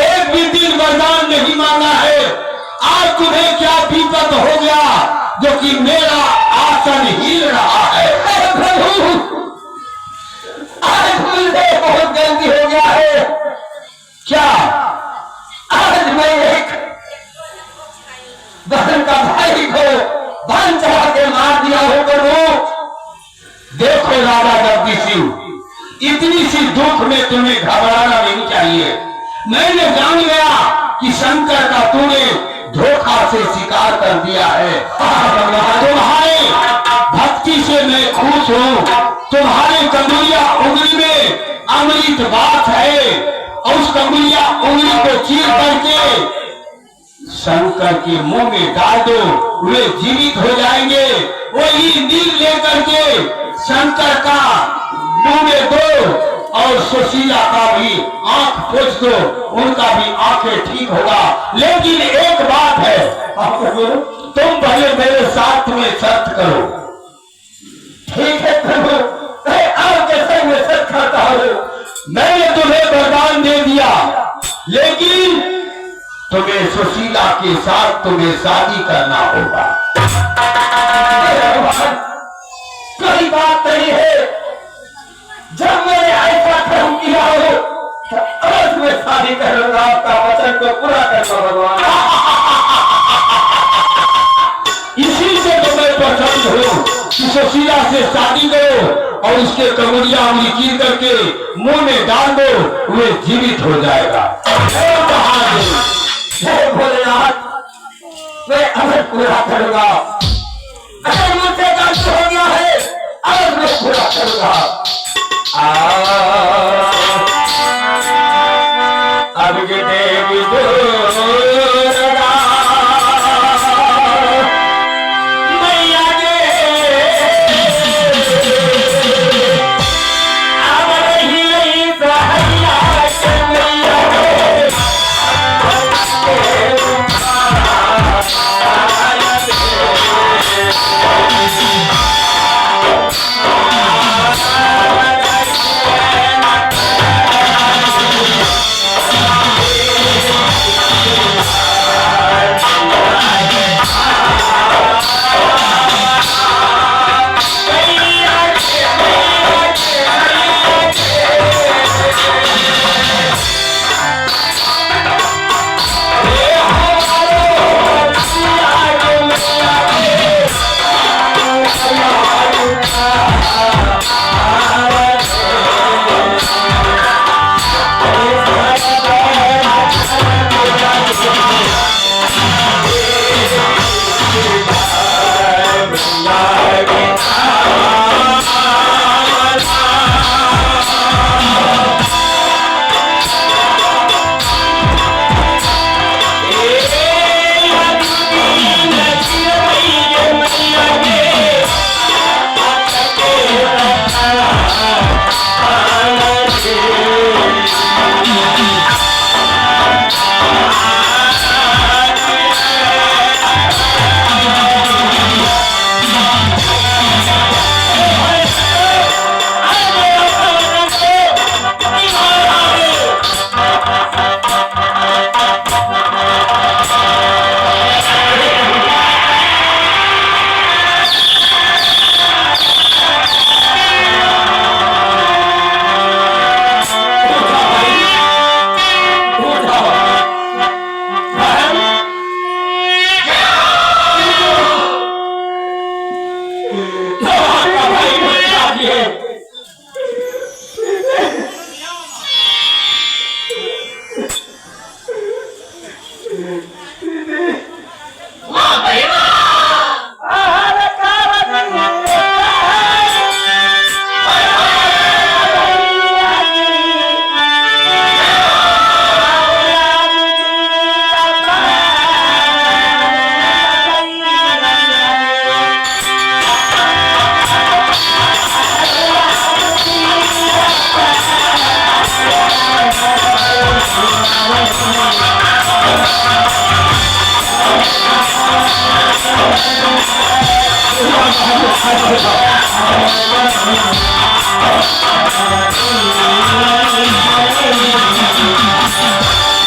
एक भी दिन वरदान नहीं मांगा है। आज तुम्हें क्या विपत हो गया जो कि मेरा आसन हिल रहा है? प्रभु, आज मुझे बहुत गलती हो गया है। क्या? आज मैं एक बहन का भाई को बांध चढ़ा के मार दिया हो प्रभु। देखो राजा जगदीश सिंह, इतनी सी दुख में तुम्हें घबराना नहीं चाहिए। मैंने जान गया कि शंकर का तूने धोखा से शिकार कर दिया है। तुम्हारे भक्ति से मैं खुश हूँ। तुम्हारे कमरिया उंगली में अमृत बात है और उस कमरिया उंगली को चीर करके शंकर के मुंह में डाल दो, वे जीवित हो जाएंगे। वही नील लेकर के शंकर का मुंह में दो और सुशीला का भी आंख पोछ दो, उनका भी आंखें ठीक होगा। लेकिन एक बात है, तुम पहले मेरे साथ में शर्त करो। ठीक है प्रभु, मैं आपके संग में सच खाता हूँ। मैंने तुम्हें वरदान दे दिया, लेकिन तुम्हें सुशीला के साथ तुम्हें शादी करना होगा। कोई बात नहीं है, जब मैंने ऐसा कर्म किया हो तो आज मैं शादी करूंगा। आपका वचन को पूरा करना भगवान। इसी से तो मैं पसंद हूँ कि सुशीला से शादी करो और उसके कमरिया उंगली चीर करके मुंह में डाल दो, वे जीवित हो जाएगा। भोलेनाथ, मैं अवश्य पूरा करूंगा। अगर मुझसे गलती हो गया है, आज मैं पूरा करूंगा। अब के देवी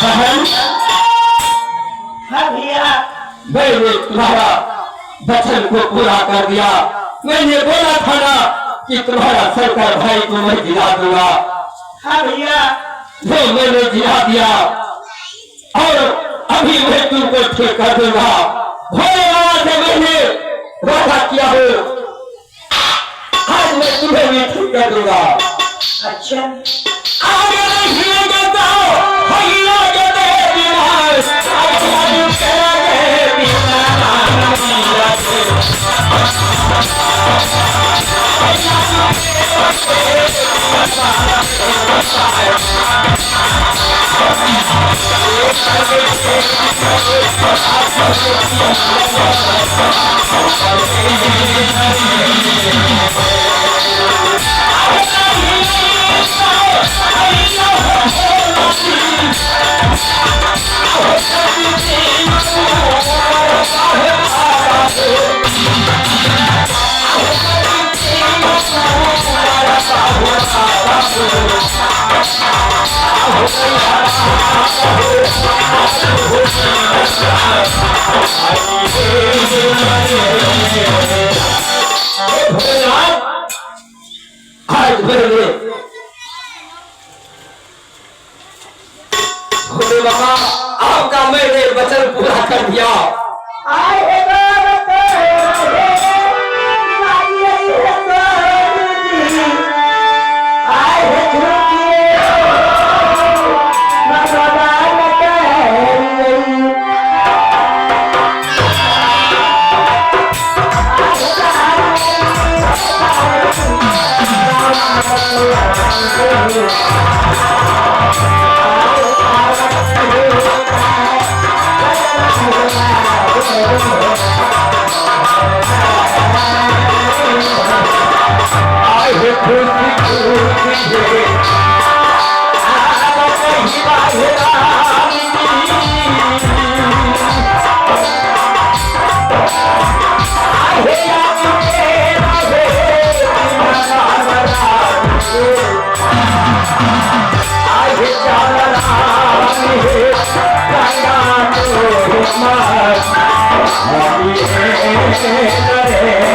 भगवान मैंने तुम्हारा वचन को पूरा कर दिया। मैंने बोला था ना कि तुम्हारा सरकार भाई को मैं जिला दूंगा। हाँ भैया, वो मैंने जिला दिया और अभी मैं तुमको ठीक कर दूंगा। भोले बाबा से मैंने वादा किया हो, आज मैं तुम्हें भी ठीक कर दूंगा। अच्छा, आगे नहीं बताओ, आज भोले बाबा आपका मैंने वचन पूरा कर दिया। Hare